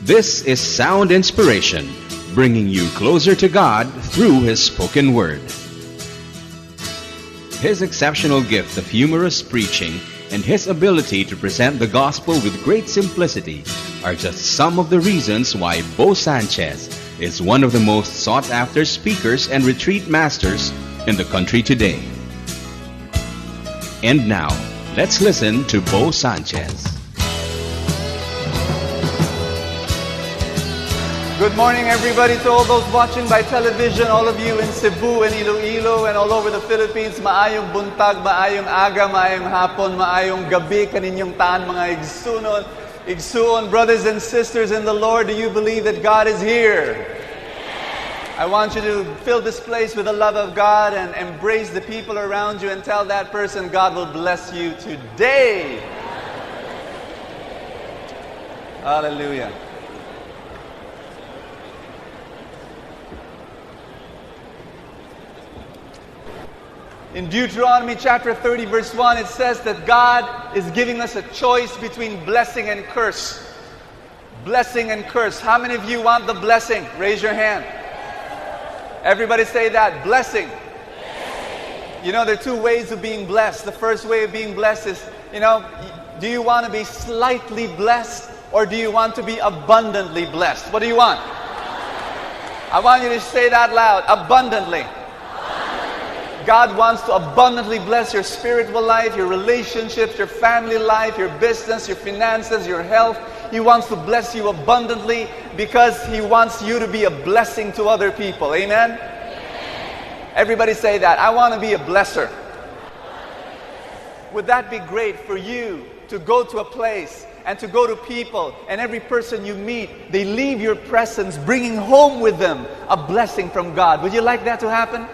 This is Sound Inspiration, bringing you closer to God through His spoken word. His exceptional gift of humorous preaching and his ability to present the gospel with great simplicity are just some of the reasons why Bo Sanchez is one of the most sought-after speakers and retreat masters in the country today. And now, let's listen to Bo Sanchez. Good morning, everybody, to all those watching by television, all of you in Cebu and Iloilo and all over the Philippines. Maayong buntag, maayong aga, maayong hapon, maayong gabi, kaninyong taan, mga igsuon, brothers and sisters in the Lord. Do you believe that God is here? I want you to fill this place with the love of God and embrace the people around you and tell that person, God will bless you today. Hallelujah. In Deuteronomy chapter 30 verse 1, it says that God is giving us a choice between blessing and curse. Blessing and curse. How many of you want the blessing? Raise your hand. Everybody say that. Blessing. You know, there are two ways of being blessed. The first way of being blessed is, do you want to be slightly blessed or do you want to be abundantly blessed? What do you want? I want you to say that loud. Abundantly. God wants to abundantly bless your spiritual life, your relationships, your family life, your business, your finances, your health. He wants to bless you abundantly because He wants you to be a blessing to other people. Amen? Everybody say that. I want to be a blesser. Would that be great for you to go to a place and to go to people, and every person you meet, they leave your presence bringing home with them a blessing from God? Would you like that to happen?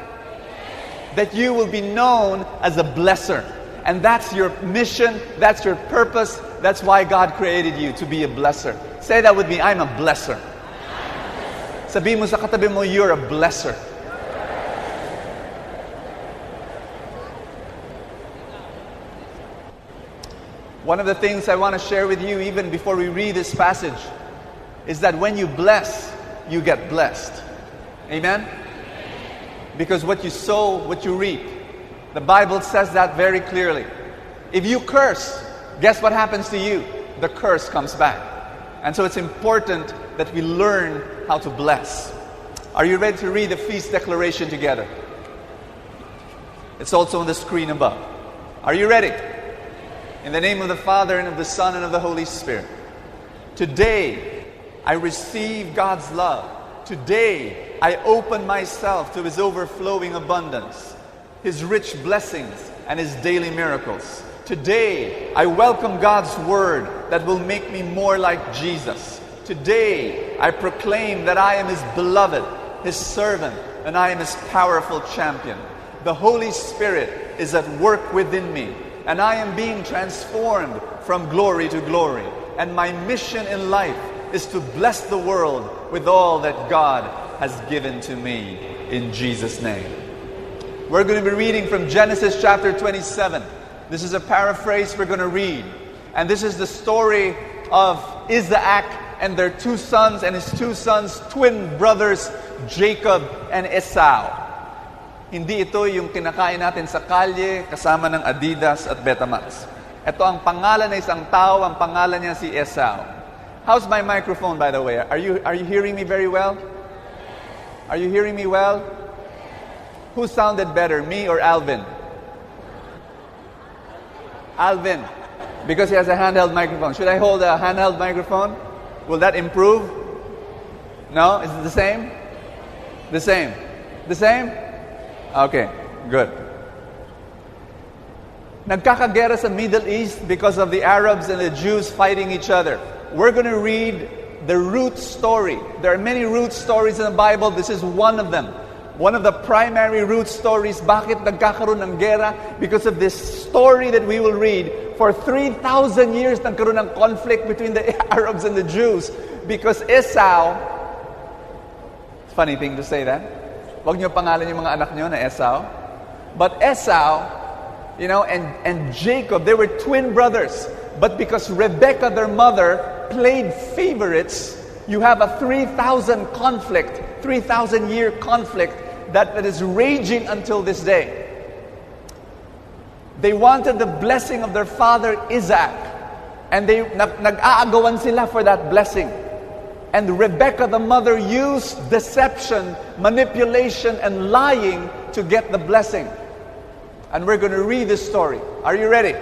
That you will be known as a blesser. And that's your mission, that's your purpose, that's why God created you, to be a blesser. Say that with me, I'm a blesser. Sabihin mo sa katabi mo, you're a blesser. One of the things I want to share with you, even before we read this passage, is that when you bless, you get blessed. Amen? Because what you sow, what you reap. The Bible says that very clearly. If you curse, guess what happens to you? The curse comes back. And so it's important that we learn how to bless. Are you ready to read the feast declaration together? It's also on the screen above. Are you ready? In the name of the Father, and of the Son, and of the Holy Spirit. Today, I receive God's love. Today, I open myself to His overflowing abundance, His rich blessings, and His daily miracles. Today, I welcome God's word that will make me more like Jesus. Today, I proclaim that I am His beloved, His servant, and I am His powerful champion. The Holy Spirit is at work within me, and I am being transformed from glory to glory. And my mission in life is to bless the world with all that God has given to me, in Jesus' name. We're going to be reading from Genesis chapter 27. This is a paraphrase we're going to read. And this is the story of Isaac and their two sons, and his two sons, twin brothers, Jacob and Esau. Hindi ito yung kinakain natin sa kalye kasama ng Adidas at Betamax. Ito ang pangalan ng isang tao, ang pangalan niya si Esau. How's my microphone, by the way? Are you hearing me very well? Are you hearing me well? Who sounded better, me or Alvin? Alvin, because he has a handheld microphone. Should I hold a handheld microphone? Will that improve? No? Is it the same? The same? The same? Okay, good. Nagkakagera sa Middle East because of the Arabs and the Jews fighting each other. We're going to read the root story. There are many root stories in the Bible. This is one of them. One of the primary root stories. Bakit nagkakaroon ng gera? Because of this story that we will read. For 3,000 years, nagkaroon ng conflict between the Arabs and the Jews. Because Esau, funny thing to say that. Wag niyo pangalan yung mga anak niyo na Esau. But Esau, and Jacob, they were twin brothers. But because Rebekah, their mother, played favorites, you have a 3,000 year conflict that is raging until this day. They wanted the blessing of their father Isaac, and nag-aagawan sila for that blessing. And Rebekah, the mother, used deception, manipulation, and lying to get the blessing. And we're going to read this story. Are you ready?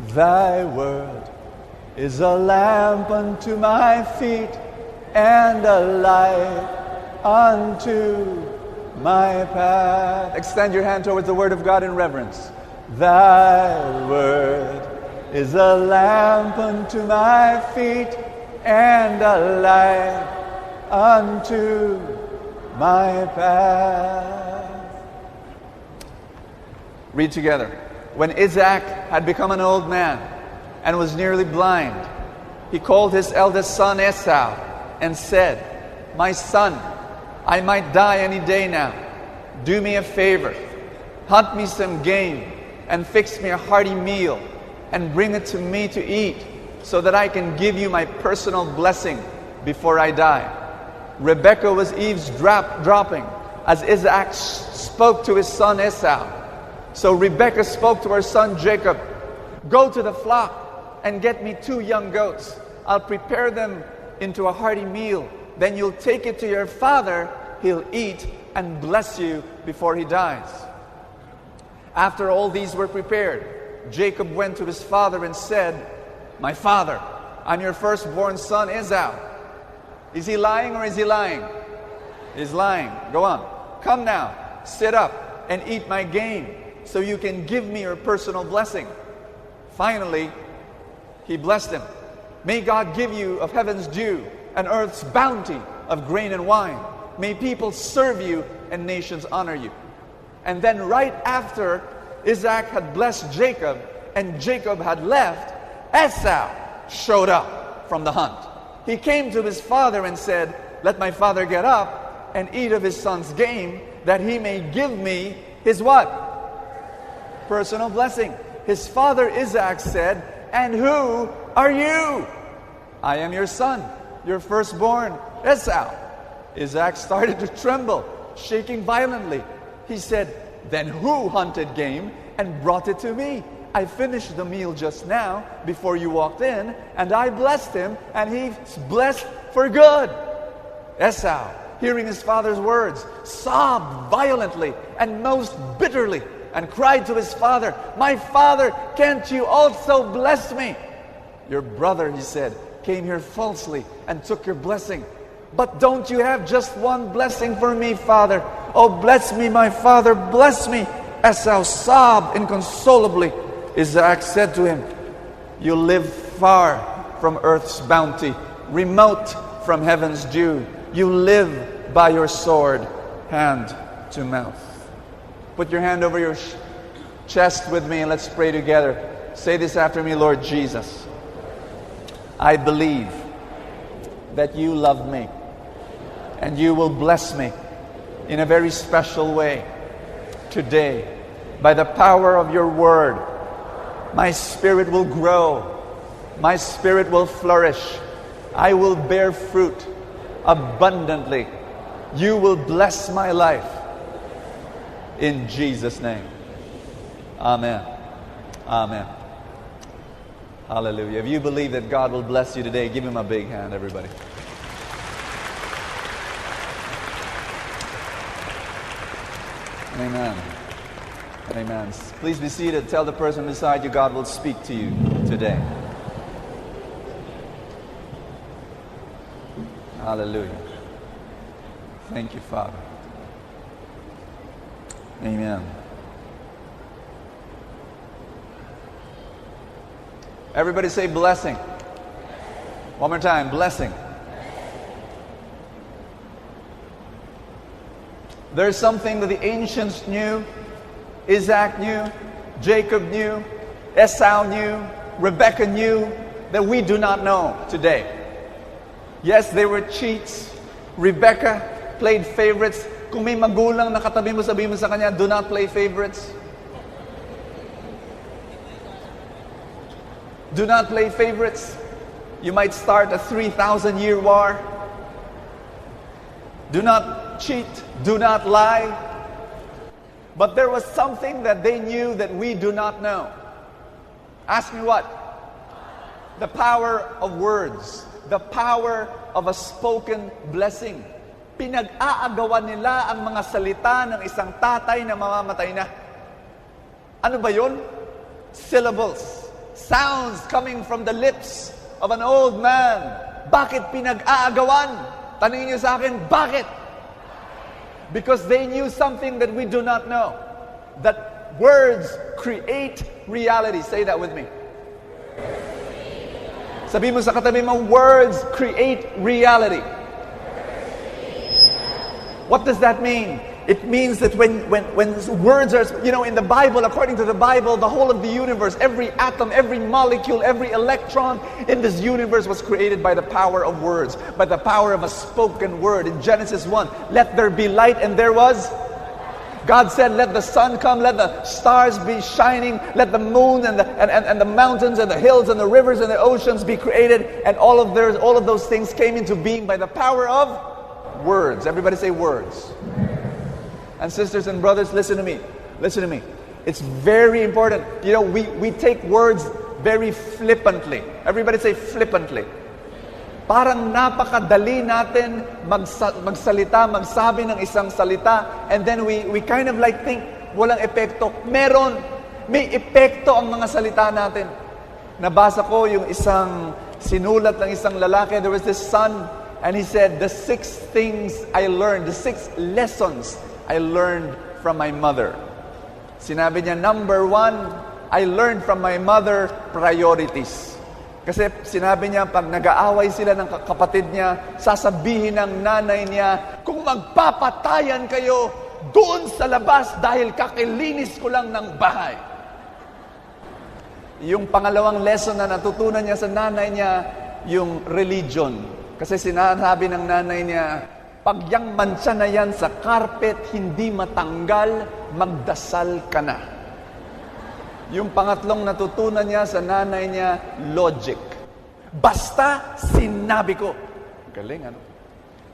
Thy word is a lamp unto my feet and a light unto my path. Extend your hand towards the word of God in reverence. Thy word is a lamp unto my feet and a light unto my path. Read together. When Isaac had become an old man and was nearly blind, he called his eldest son Esau and said, My son, I might die any day now. Do me a favor. Hunt me some game and fix me a hearty meal and bring it to me to eat so that I can give you my personal blessing before I die. Rebekah was eavesdropping as Isaac spoke to his son Esau. So Rebekah spoke to her son Jacob, Go to the flock and get me 2 young goats. I'll prepare them into a hearty meal. Then you'll take it to your father. He'll eat and bless you before he dies. After all these were prepared, Jacob went to his father and said, My father, I'm your firstborn son Esau. Is he lying or is he lying? He's lying. Go on. Come now, sit up and eat my game so you can give me your personal blessing. Finally, he blessed him. May God give you of heaven's dew and earth's bounty of grain and wine. May people serve you and nations honor you. And then right after Isaac had blessed Jacob and Jacob had left, Esau showed up from the hunt. He came to his father and said, Let my father get up and eat of his son's game, that he may give me his what? Personal blessing. His father Isaac said, And who are you? I am your son, your firstborn, Esau. Isaac started to tremble, shaking violently. He said, Then who hunted game and brought it to me? I finished the meal just now before you walked in, and I blessed him, and he's blessed for good. Esau, hearing his father's words, sobbed violently and most bitterly, and cried to his father, My father, can't you also bless me? Your brother, he said, came here falsely and took your blessing. But don't you have just one blessing for me, father? Oh, bless me, my father, bless me. Esau sobbed inconsolably. Isaac said to him, You live far from earth's bounty, remote from heaven's dew. You live by your sword, hand to mouth. Put your hand over your chest with me and let's pray together. Say this after me, Lord Jesus. I believe that you love me and you will bless me in a very special way today. By the power of your word, my spirit will grow. My spirit will flourish. I will bear fruit abundantly. You will bless my life. In Jesus' name. Amen. Amen. Hallelujah. If you believe that God will bless you today, give him a big hand, everybody. Amen. Amen. Please be seated. Tell the person beside you, God will speak to you today. Hallelujah. Thank you, Father. Amen. Everybody say blessing. One more time, blessing. There's something that the ancients knew, Isaac knew, Jacob knew, Esau knew, Rebekah knew, that we do not know today. Yes, they were cheats. Rebekah played favorites. Kung may magulang na katabi mo, sabihin mo sa kanya, do not play favorites. Do not play favorites. You might start a 3,000-year war. Do not cheat. Do not lie. But there was something that they knew that we do not know. Ask me what? The power of words. The power of a spoken blessing. Pinag-aagawan nila ang mga salita ng isang tatay na mamamatay na. Ano ba yun? Syllables. Sounds coming from the lips of an old man. Bakit pinag-aagawan? Tanungin niyo sa akin, bakit? Because they knew something that we do not know. That words create reality. Say that with me. Sabi mo sa katabi mo, words create reality. What does that mean? It means that when words are, in the Bible, according to the Bible, the whole of the universe, every atom, every molecule, every electron in this universe was created by the power of words, by the power of a spoken word. In Genesis 1, let there be light, and there was. God said, let the sun come, let the stars be shining, let the moon and the mountains and the hills and the rivers and the oceans be created, and all of those things came into being by the power of words. Everybody say words. And sisters and brothers, listen to me. Listen to me. It's very important. We take words very flippantly. Everybody say flippantly. Parang napakadali natin magsalita, magsabi ng isang salita, and then we kind of like think walang epekto. May epekto ang mga salita natin. Nabasa ko yung isang sinulat ng isang lalaki. There was this son, and he said, the 6 things I learned, the 6 lessons I learned from my mother. Sinabi niya, number 1, I learned from my mother priorities. Kasi sinabi niya, pag nag-aaway sila ng kapatid niya, sasabihin ng nanay niya, kung magpapatayan kayo doon sa labas dahil kakilinis ko lang ng bahay. Yung pangalawang lesson na natutunan niya sa nanay niya, yung religion. Kasi sinasabi ng nanay niya, pag yang mancha na yan sa carpet, hindi matanggal, magdasal ka na. Yung pangatlong natutunan niya sa nanay niya, logic. Basta sinabi ko. Galing, ano?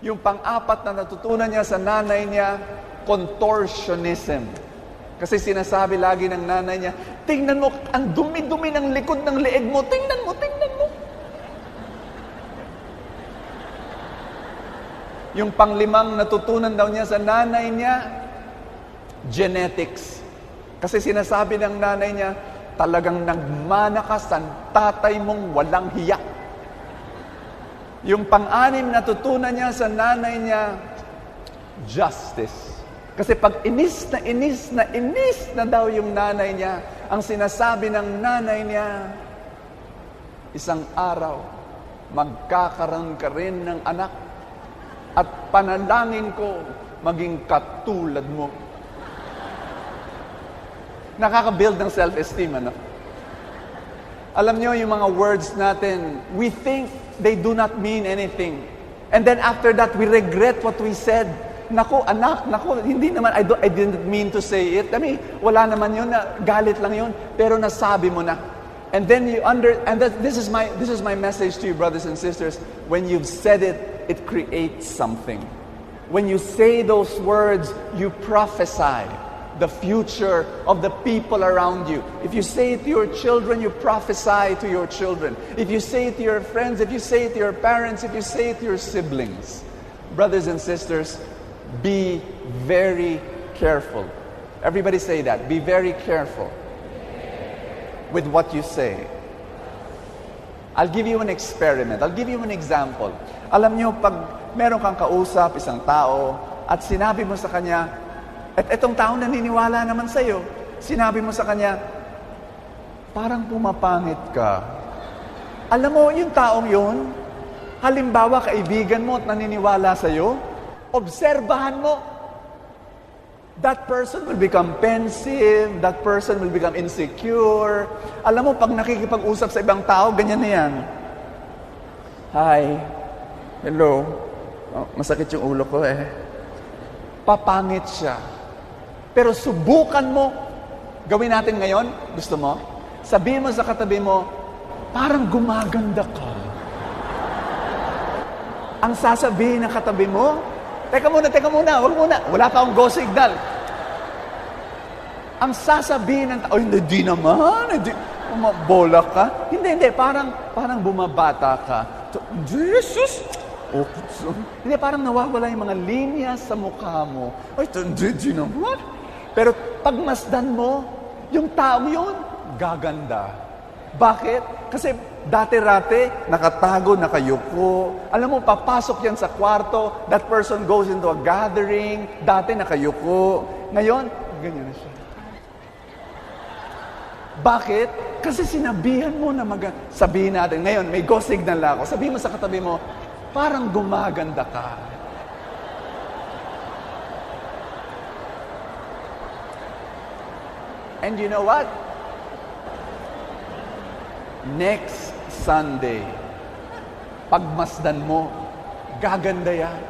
Yung pang-apat na natutunan niya sa nanay niya, contortionism. Kasi sinasabi lagi ng nanay niya, tingnan mo, ang dumi-dumi ng likod ng leeg mo, tingnan mo. Yung panglimang natutunan daw niya sa nanay niya, genetics. Kasi sinasabi ng nanay niya, talagang nagmana ka sa tatay mong walang hiya. Yung pang-anim natutunan niya sa nanay niya, justice. Kasi pag inis na daw yung nanay niya, ang sinasabi ng nanay niya, isang araw, magkakaroon ka rin ng anak. At panalangin ko, maging katulad mo. Nakaka-build ng self-esteem, ano? Alam nyo, yung mga words natin, we think they do not mean anything. And then after that, we regret what we said. Naku, anak, hindi naman, I didn't mean to say it. Wala naman yun, galit lang yun. Pero nasabi mo na. And then this is my message to you, brothers and sisters. When you've said it, it creates something. When you say those words, you prophesy the future of the people around you. If you say it to your children, you prophesy to your children. If you say it to your friends, if you say it to your parents, if you say it to your siblings. Brothers and sisters, be very careful. Everybody say that. Be very careful with what you say. I'll give you an experiment. I'll give you an example. Alam nyo, pag meron kang kausap, isang tao, at sinabi mo sa kanya, at itong tao naniniwala naman sa'yo, sinabi mo sa kanya, parang pumapangit ka. Alam mo, yung taong yun, halimbawa kaibigan mo at naniniwala sa'yo, obserbahan mo. That person will become pensive, that person will become insecure. Alam mo, pag nakikipag-usap sa ibang tao, ganyan na yan. Hi. Hello. Oh, masakit yung ulo ko eh. Papangit siya. Pero subukan mo. Gawin natin ngayon. Gusto mo? Sabihin mo sa katabi mo, parang gumaganda ka. Ang sasabihin ng katabi mo, teka muna, wag muna. Wala pa akong go signal. Ang sasabihin ng tao, hindi naman, bola ka. Hindi, parang bumabata ka. Jesus! Oh, hindi, parang nawawala yung mga linya sa mukha mo. Ay, hindi naman. Pero pagmasdan mo, yung tao yun, gaganda. Bakit? Kasi dati-rate, nakatago, nakayuko. Alam mo, papasok yan sa kwarto, that person goes into a gathering, dati nakayuko. Ngayon, ganyan na siya. Bakit? Kasi sinabihan mo na sabihin natin, ngayon, may go signal na ako. Sabihin mo sa katabi mo, parang gumaganda ka. And you know what? Next Sunday, pagmasdan mo, gaganda yan.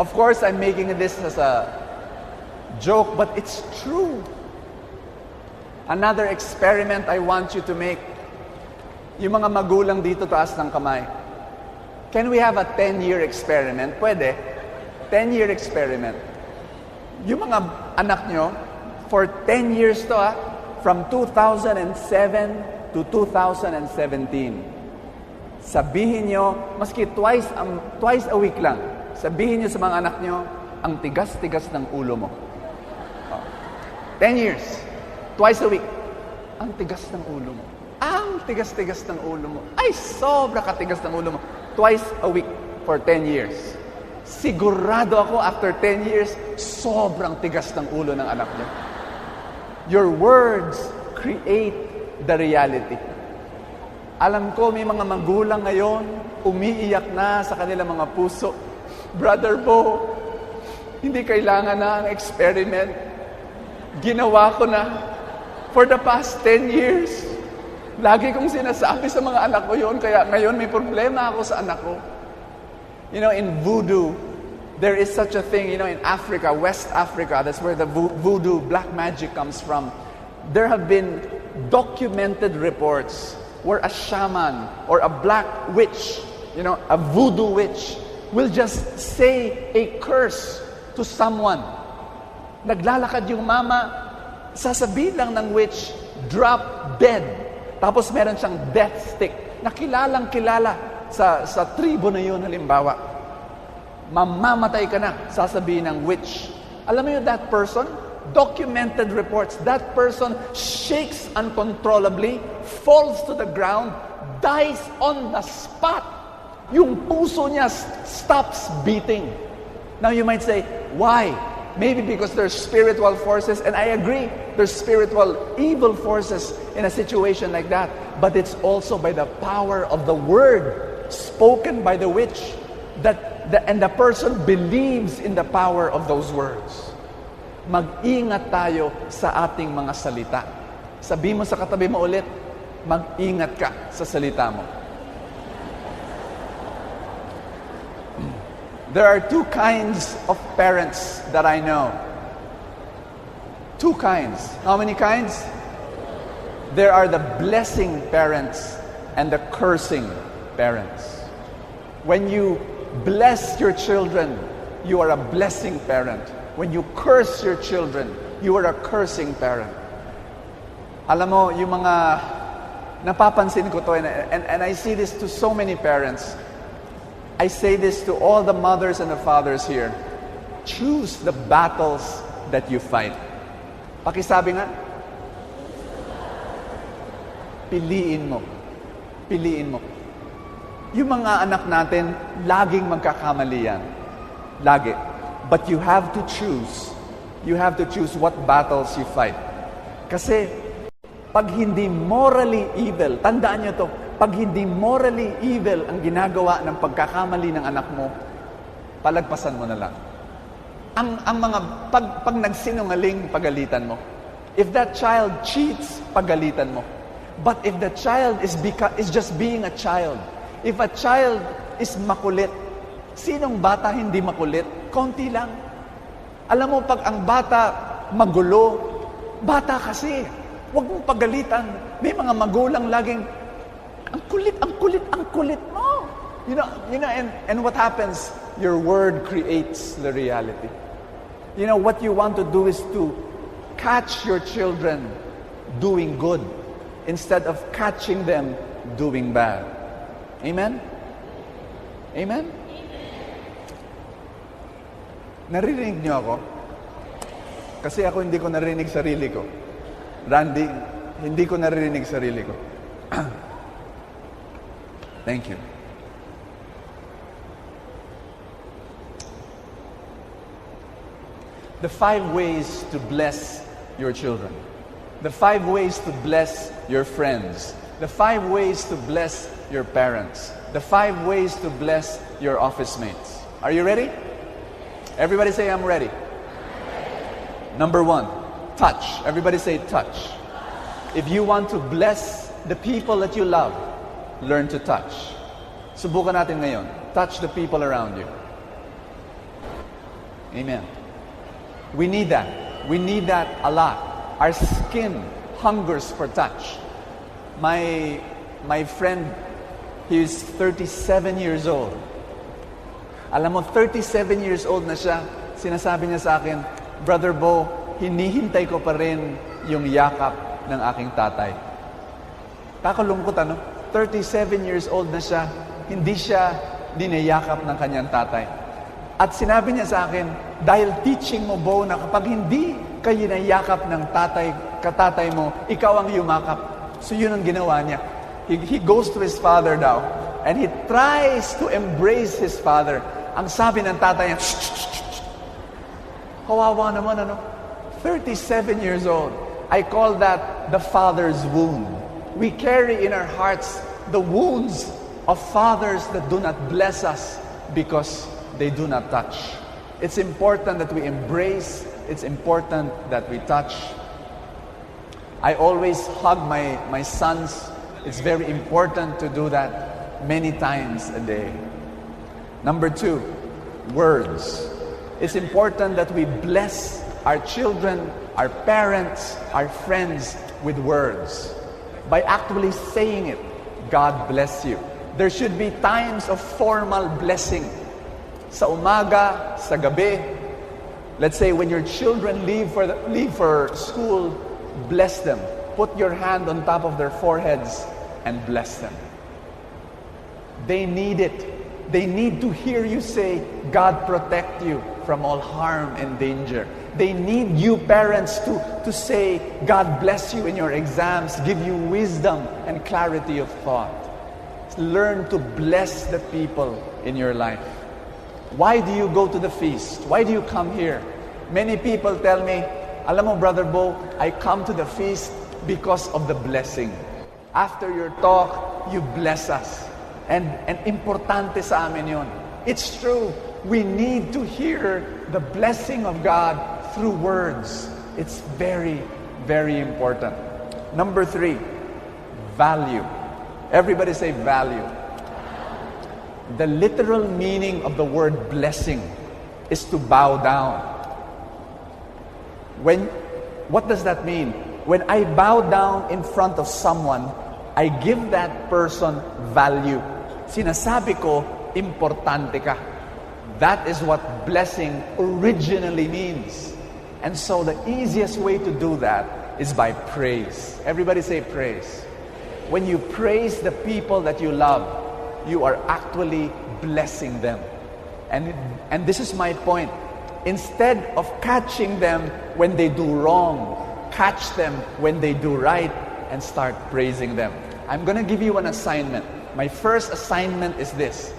Of course, I'm making this as a joke, but it's true. Another experiment I want you to make. Yung mga magulang dito, taas ng kamay. Can we have a 10-year experiment? Pwede. 10-year experiment. Yung mga anak nyo, for 10 years to from 2007 to 2017. Sabihin nyo, maski twice a week lang, sabihin nyo sa mga anak nyo, ang tigas-tigas ng ulo mo. 10 years. Twice a week. Ang tigas ng ulo mo. Ang tigas-tigas ng ulo mo. Ay, sobra katigas ng ulo mo. Twice a week for 10 years. Sigurado ako, after 10 years, sobrang tigas ng ulo ng anak niya. Your words create the reality. Alam ko, may mga magulang ngayon, umiiyak na sa kanilang mga puso. Brother Bo, hindi kailangan na ang experiment. Ginawa ko na for the past 10 years. Lagi kong sinasabi sa mga anak ko yun, kaya ngayon may problema ako sa anak ko. You know, in voodoo, there is such a thing, you know, in Africa, West Africa, that's where the voodoo, black magic comes from. There have been documented reports where a shaman or a black witch, you know, a voodoo witch, will just say a curse to someone. Naglalakad yung mama, sasabihin lang ng witch, drop dead. Tapos meron siyang death stick na kilalang-kilala sa tribo na yun, halimbawa. Mamamatay ka na, sasabihin ng witch. Alam mo yun, that person, documented reports, that person shakes uncontrollably, falls to the ground, dies on the spot. Yung puso niya stops beating. Now you might say, why? Maybe because there's spiritual forces, and I agree, there's spiritual evil forces in a situation like that. But it's also by the power of the word spoken by the witch, and the person believes in the power of those words. Mag-ingat tayo sa ating mga salita. Sabi mo sa katabi mo ulit, mag-ingat ka sa salita mo. There are two kinds of parents that I know. Two kinds. How many kinds? There are the blessing parents and the cursing parents. When you bless your children, you are a blessing parent. When you curse your children, you are a cursing parent. Alam mo, yung mga napapansin ko to, and I see this to so many parents. I say this to all the mothers and the fathers here. Choose the battles that you fight. Pakisabi nga, piliin mo. Piliin mo. Yung mga anak natin, laging magkakamali yan. Lagi. But you have to choose. You have to choose what battles you fight. Kasi, pag hindi morally evil, tandaan nyo to, pag hindi morally evil ang ginagawa ng pagkakamali ng anak mo, palagpasan mo na lang. Ang mga, pag nagsinungaling, pagalitan mo. If that child cheats, pagalitan mo. But if the child is just being a child, if a child is makulit, sinong bata hindi makulit? Konti lang. Alam mo, pag ang bata magulo, bata kasi, huwag mong pagalitan. May mga magulang laging, ang kulit mo. And what happens? Your word creates the reality. What you want to do is to catch your children doing good instead of catching them doing bad. Amen? Amen? Naririnig niyo ako? Kasi ako hindi ko naririnig sarili ko. Randy, hindi ko naririnig sarili ko. Thank you. The 5 ways to bless your children. The 5 ways to bless your friends. The 5 ways to bless your parents. The 5 ways to bless your office mates. Are you ready? Everybody say, I'm ready. Number 1, touch. Everybody say, touch. If you want to bless the people that you love, learn to touch. Subukan natin ngayon. Touch the people around you. Amen. We need that. We need that a lot. Our skin hungers for touch. My friend, he is 37 years old. Alam mo, 37 years old na siya. Sinasabi niya sa akin, Brother Bo, hinihintay ko pa rin yung yakap ng aking tatay. Kakalungkot, ano? 37 years old na siya, hindi siya dinayakap ng kanyang tatay. At sinabi niya sa akin, dahil teaching mo, Bo, na kapag hindi kayo nayakap ng katatay mo, ikaw ang yumakap. So yun ang ginawa niya. He goes to his father daw, and he tries to embrace his father. Ang sabi ng tatay niya, shh, shh, shh, shh. Kawawa naman, ano? 37 years old. I call that the father's wound. We carry in our hearts the wounds of fathers that do not bless us because they do not touch. It's important that we embrace. It's important that we touch. I always hug my sons. It's very important to do that many times a day. Number 2, words. It's important that we bless our children, our parents, our friends with words. By actually saying it, God bless you. There should be times of formal blessing. Sa umaga, sa gabi. Let's say when your children leave for school, bless them. Put your hand on top of their foreheads and bless them. They need it. They need to hear you say, God protect you from all harm and danger. They need you parents to say, God bless you in your exams, give you wisdom and clarity of thought. Learn to bless the people in your life. Why do you go to the feast? Why do you come here? Many people tell me, alam mo, Brother Bo, I come to the feast because of the blessing. After your talk, you bless us. And importante sa amin yun. It's true. We need to hear the blessing of God through words. It's very, very important. Number 3, value. Everybody say value. The literal meaning of the word blessing is to bow down. What does that mean? When I bow down in front of someone, I give that person value. Sinasabi ko, importante ka. That is what blessing originally means. And so the easiest way to do that is by praise. Everybody say praise. When you praise the people that you love, you are actually blessing them. And this is my point. Instead of catching them when they do wrong, catch them when they do right and start praising them. I'm going to give you an assignment. My first assignment is this.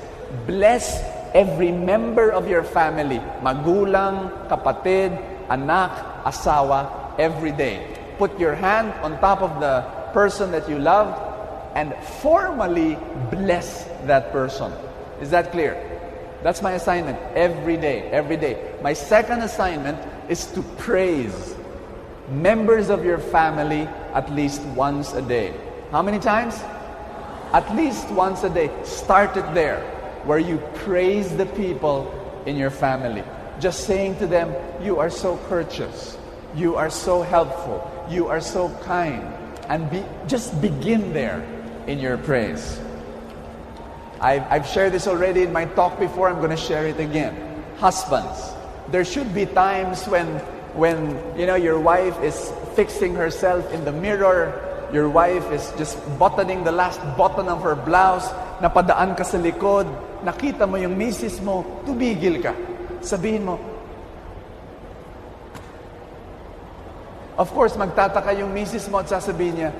Bless every member of your family, magulang, kapatid, anak, asawa, every day. Put your hand on top of the person that you love and formally bless that person. Is that clear? That's my assignment every day, every day. My second assignment is to praise members of your family at least once a day. How many times? At least once a day. Start it there, where you praise the people in your family. Just saying to them, you are so courteous, you are so helpful, you are so kind. And just begin there. in your praise. I've shared this already in my talk before. I'm going to share it again. Husbands, there should be times when your wife is fixing herself in the mirror, your wife is just buttoning the last button of her blouse, napadaan ka sa likod, nakita mo yung misis mo, tumigil ka. Sabihin mo, of course, magtataka yung misis mo at sasabihin niya,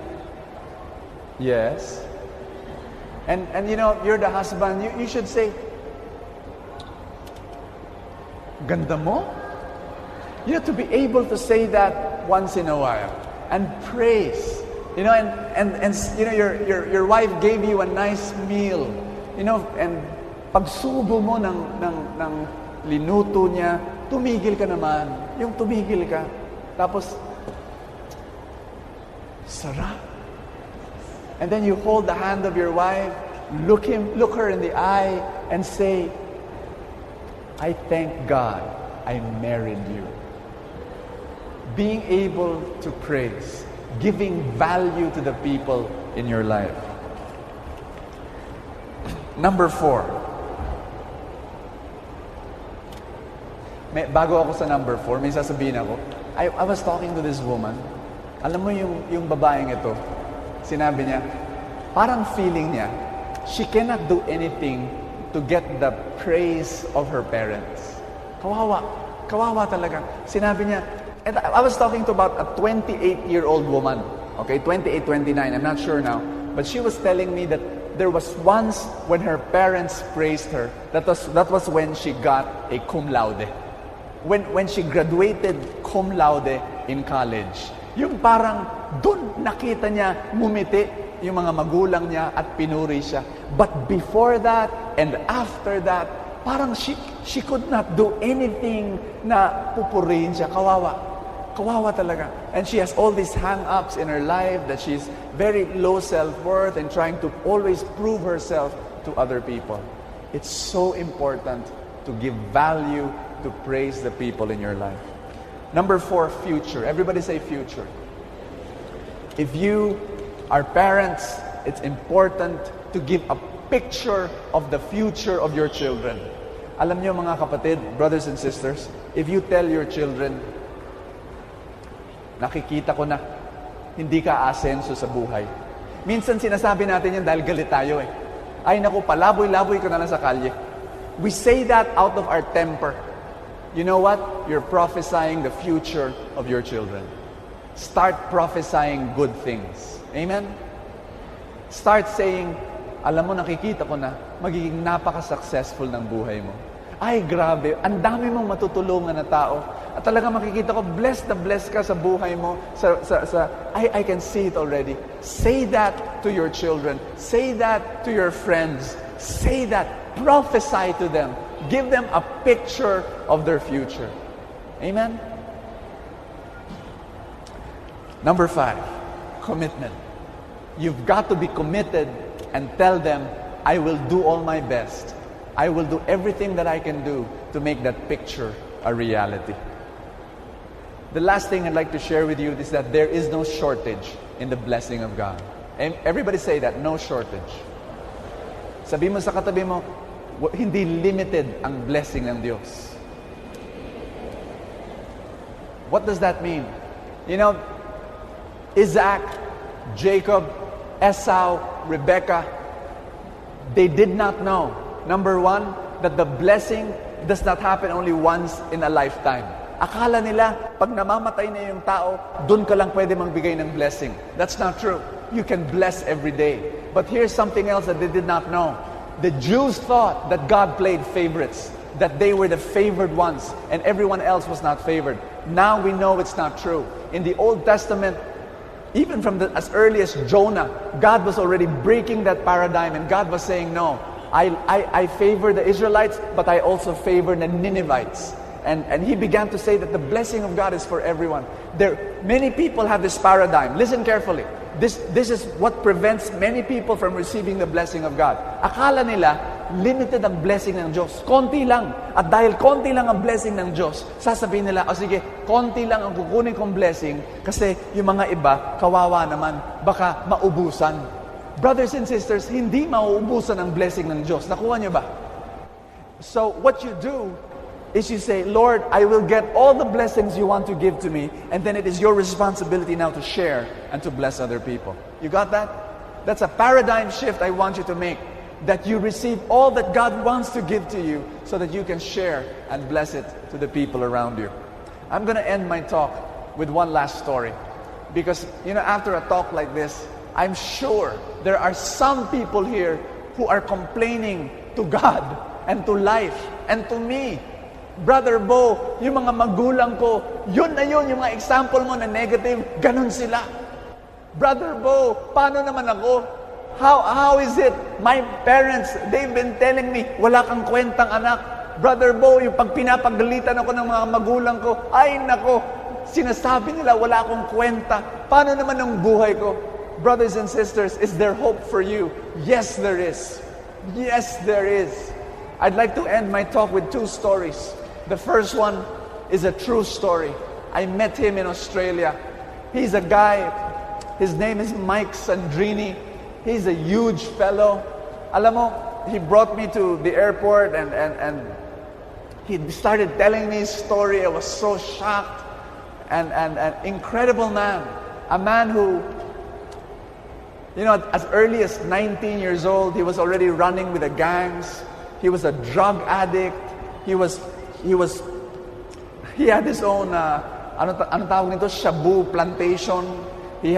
yes. And you're the husband, you should say, ganda mo? You have to be able to say that once in a while and praise. And your wife gave you a nice meal. And pagsubo mo ng linuto niya, tumigil ka naman. Yung tumigil ka. Tapos, sarap. And then you hold the hand of your wife, look her in the eye, and say, I thank God I married you. Being able to praise, giving value to the people in your life. Number 4. Bago ako sa number 4, may sasabihin ako, I was talking to this woman. Alam mo yung babaeng ito, sinabi niya, parang feeling niya, she cannot do anything to get the praise of her parents. Kawawa talaga. Sinabi niya, and I was talking to about a 28-year-old woman. Okay, 28, 29, I'm not sure now. But she was telling me that there was once when her parents praised her, that was when she got a cum laude. When she graduated cum laude in college. Yung parang doon nakita niya ngumiti yung mga magulang niya at pinuri siya. But before that and after that, parang she could not do anything na pupurihin siya. Kawawa talaga. And she has all these hang-ups in her life that she's very low self-worth and trying to always prove herself to other people. It's so important to give value, to praise the people in your life. Number 4, future. Everybody say future. If you are parents, it's important to give a picture of the future of your children. Alam niyo mga kapatid, brothers and sisters, if you tell your children, nakikita ko na, hindi ka aasenso sa buhay. Minsan sinasabi natin yan dahil galit tayo eh. Ay naku, palaboy-laboy ko na lang sa kalye. We say that out of our temper. You know what? You're prophesying the future of your children. Start prophesying good things. Amen? Start saying, alam mo, nakikita ko na, magiging napaka-successful ng buhay mo. Ay, grabe, ang dami mong matutulungan na tao. At talaga makikita ko, blessed na blessed ka sa buhay mo. I can see it already. Say that to your children. Say that to your friends. Say that. Prophesy to them. Give them a picture of their future. Amen? Number 5, commitment. You've got to be committed and tell them, I will do all my best. I will do everything that I can do to make that picture a reality. The last thing I'd like to share with you is that there is no shortage in the blessing of God. And everybody say that, no shortage. Sabi mo sa katabi mo, hindi limited ang blessing ng Diyos. What does that mean? You know, Isaac, Jacob, Esau, Rebecca, they did not know, number 1, that the blessing does not happen only once in a lifetime. Akala nila, pag namamatay na yung tao, dun ka lang pwede magbigay ng blessing. That's not true. You can bless every day. But here's something else that they did not know. The Jews thought that God played favorites, that they were the favored ones, and everyone else was not favored. Now we know it's not true. In the Old Testament, even from as early as Jonah, God was already breaking that paradigm, and God was saying, no, I favor the Israelites, but I also favor the Ninevites. And he began to say that the blessing of God is for everyone. Many people have this paradigm. Listen carefully. This is what prevents many people from receiving the blessing of God. Akala nila, limited ang blessing ng Diyos. Konti lang. At dahil konti lang ang blessing ng Diyos, sasabihin nila, sige, konti lang ang kukunin kong blessing kasi yung mga iba, kawawa naman, baka maubusan. Brothers and sisters, hindi mauubusan ang blessing ng Diyos. Nakuha niyo ba? So what you do is you say, Lord, I will get all the blessings you want to give to me, and then it is your responsibility now to share and to bless other people. You got that? That's a paradigm shift I want you to make. That you receive all that God wants to give to you so that you can share and bless it to the people around you. I'm going to end my talk with one last story. Because, after a talk like this, I'm sure there are some people here who are complaining to God and to life and to me. Brother Bo, yung mga magulang ko, yun na yun, yung mga example mo na negative, ganun sila. Brother Bo, paano naman ako? How is it? My parents, they've been telling me, wala kang kwentang anak. Brother Bo, yung pag pinapagalitan ako ng mga magulang ko, ay nako, sinasabi nila wala akong kwenta. Paano naman ang buhay ko? Brothers and sisters, is there hope for you? Yes, there is. Yes, there is. I'd like to end my talk with two stories. The first one is a true story. I met him in Australia. He's a guy, his name is Mike Sandrini. He's a huge fellow. Alam mo, he brought me to the airport and he started telling me his story. I was so shocked. And an incredible man. A man who, as early as 19 years old, he was already running with the gangs. He was a drug addict. He had his own, ano tawag nito, shabu plantation. He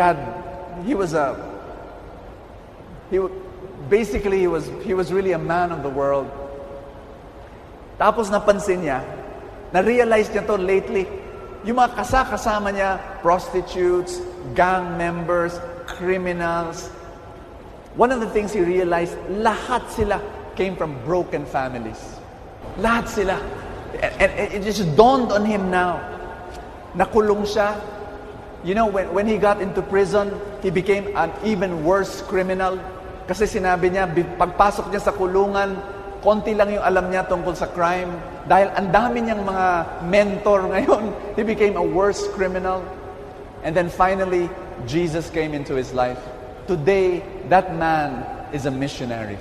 was really a man of the world. Tapos napansin niya, na-realize niya to lately, yung mga kasama niya, prostitutes, gang members, criminals. One of the things he realized, lahat sila came from broken families. Lahat sila. And it just dawned on him now. Nakulong siya. When he got into prison, he became an even worse criminal. Kasi sinabi niya, pagpasok niya sa kulungan, konti lang yung alam niya tungkol sa crime. Dahil ang dami niyang mga mentor ngayon, he became a worse criminal. And then finally, Jesus came into his life. Today, that man is a missionary.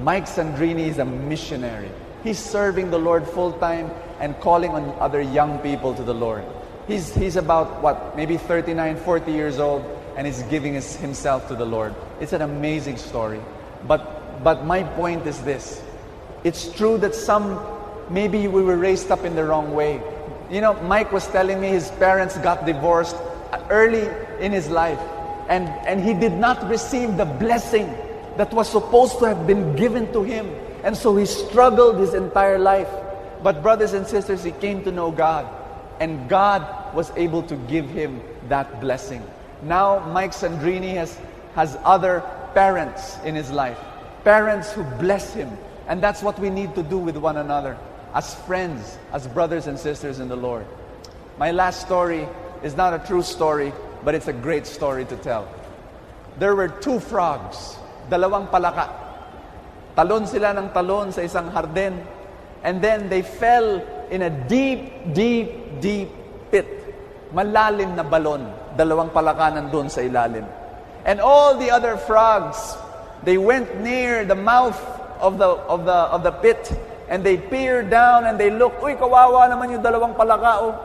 Mike Sandrini is a missionary. He's serving the Lord full-time and calling on other young people to the Lord. He's about, maybe 39, 40 years old, and he's giving himself to the Lord. It's an amazing story. But my point is this. It's true that maybe we were raised up in the wrong way. Mike was telling me his parents got divorced early in his life. And he did not receive the blessing that was supposed to have been given to him. And so he struggled his entire life. But brothers and sisters, he came to know God. And God was able to give him that blessing. Now, Mike Sandrini has other parents in his life. Parents who bless him. And that's what we need to do with one another. As friends, as brothers and sisters in the Lord. My last story is not a true story, but it's a great story to tell. There were two frogs, dalawang palaka. Talon sila ng talon sa isang hardin. And then they fell in a deep, deep, deep pit. Malalim na balon. Dalawang palaka nandun sa ilalim. And all the other frogs, they went near the mouth of the pit. And they peered down and they looked. Uy, kawawa naman yung dalawang palaka. Oh.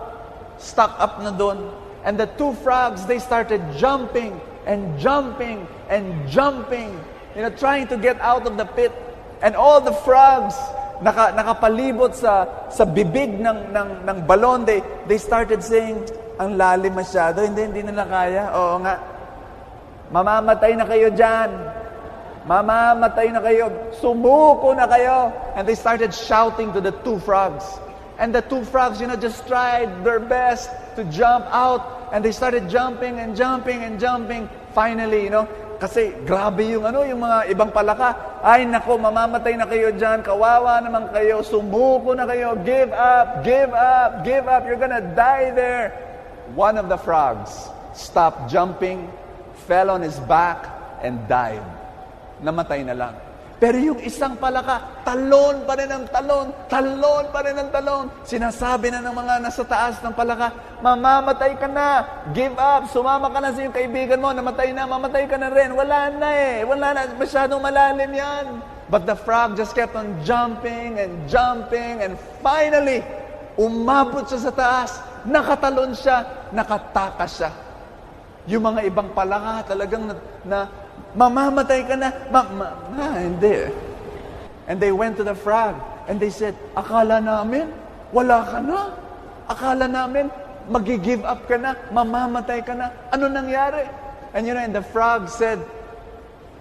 Stuck up na dun. And the two frogs, they started jumping and jumping and jumping. Trying to get out of the pit. And all the frogs, nakapalibot sa bibig ng balon, they started saying, ang lalim masyado, hindi nila kaya. Oo nga. Mamamatay na kayo dyan. Mamamatay na kayo. Sumuko na kayo. And they started shouting to the two frogs. And the two frogs, just tried their best to jump out. And they started jumping and jumping and jumping. Finally, kasi grabe yung mga ibang palaka. Ay nako, mamamatay na kayo dyan. Kawawa naman kayo. Sumuko na kayo. Give up, give up, give up. You're gonna die there. One of the frogs stopped jumping, fell on his back, and died. Namatay na lang. Pero yung isang palaka, talon pa rin ang talon, talon pa rin ang talon. Sinasabi na ng mga nasa taas ng palaka, mamamatay ka na, give up, sumama ka na sa iyong kaibigan mo, namatay na, mamatay ka na rin. Wala na wala na, masyadong malalim yan. But the frog just kept on jumping, and finally, umabot siya sa taas, nakatalon siya, nakatakas siya. Yung mga ibang palaka talagang mamamatay ka na. Hindi. And they went to the frog and they said, akala namin, wala ka na. Akala namin, magi-give up ka na, mamamatay ka na. Ano nangyari? And and the frog said,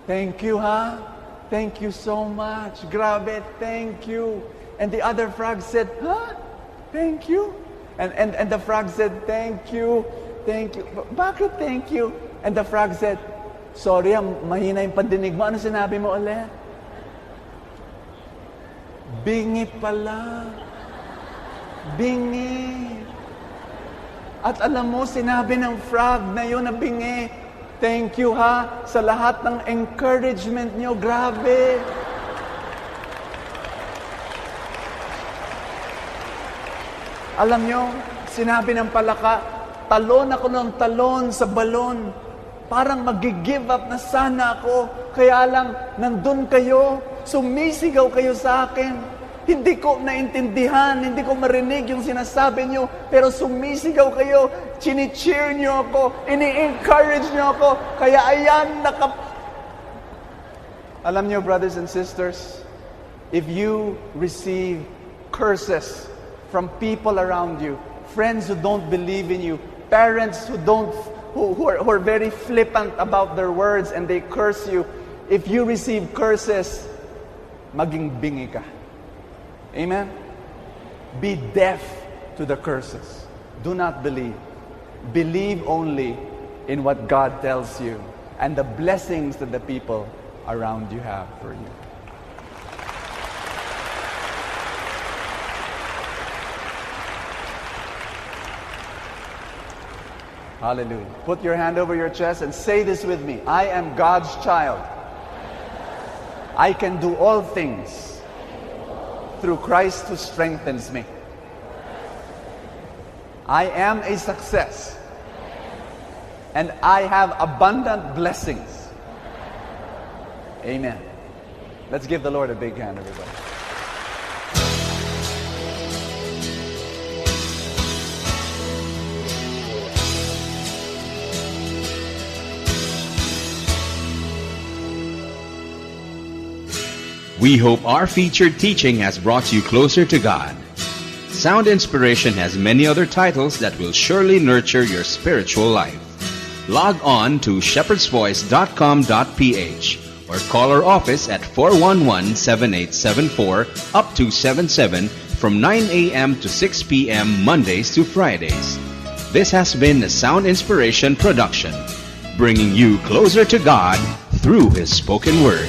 thank you, ha? Thank you so much. Grabe, thank you. And the other frog said, huh? Thank you. And the frog said, thank you. Thank you. Bakit thank you? And the frog said, sorry, mahina yung pandinig mo. Ano sinabi mo ulit? Bingi pala. Bingi. At alam mo, sinabi ng frog na yun na bingi, thank you ha, sa lahat ng encouragement nyo. Grabe. Alam nyo, sinabi ng palaka, talon ako ng talon sa balon. Parang mag-give up na sana ako. Kaya lang, nandun kayo, sumisigaw kayo sa akin. Hindi ko naintindihan, hindi ko marinig yung sinasabi nyo, pero sumisigaw kayo, chini-cheer nyo ako, ini-encourage nyo ako. Kaya ayan, Alam nyo, brothers and sisters, if you receive curses from people around you, friends who don't believe in you, parents who are very flippant about their words and they curse you, if you receive curses, maging bingi ka. Amen? Be deaf to the curses. Do not believe. Believe only in what God tells you and the blessings that the people around you have for you. Hallelujah. Put your hand over your chest and say this with me. I am God's child. I can do all things through Christ who strengthens me. I am a success. And I have abundant blessings. Amen. Let's give the Lord a big hand, everybody. We hope our featured teaching has brought you closer to God. Sound Inspiration has many other titles that will surely nurture your spiritual life. Log on to shepherdsvoice.com.ph or call our office at 411-7874 up to 77 from 9 a.m. to 6 p.m. Mondays to Fridays. This has been a Sound Inspiration production, bringing you closer to God through His spoken word.